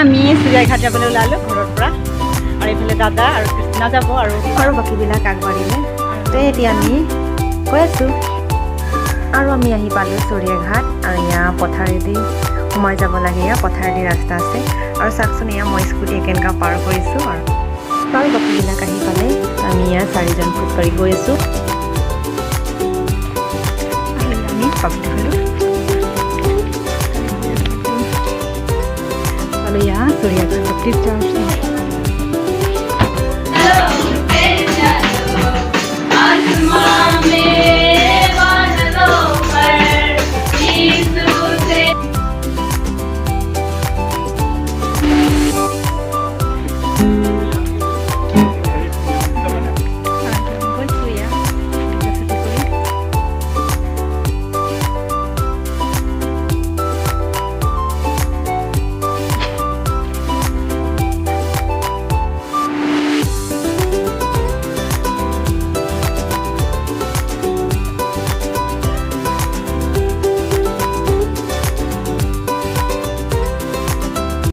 আমি Suriaghat যাবলৈ ওলালো ঘৰৰ পৰা আৰু এইফালে দাদা আৰু কৃষ্ণা যাব আৰু বাকীবিলাক আগবাঢ়িলে তো এতিয়া আমি গৈ আছোঁ আৰু আমি আহি পালোঁ Suriaghat আৰু ইয়াৰ পথাৰেদি সোমাই যাব লাগে ইয়াৰ পথাৰেদি ৰাস্তা আছে আৰু চাওকচোন ইয়াৰ মই স্কুটি কেনেকুৱা পাৰ কৰিছোঁ আৰু বাকীবিলাক আহি পালে আমি ইয়াৰ 4জন খোজকাঢ়ি গৈ আছোঁ আমি পাবলৈ হ'লোঁ Kalau ya, Suriaghat baptis church. Hello,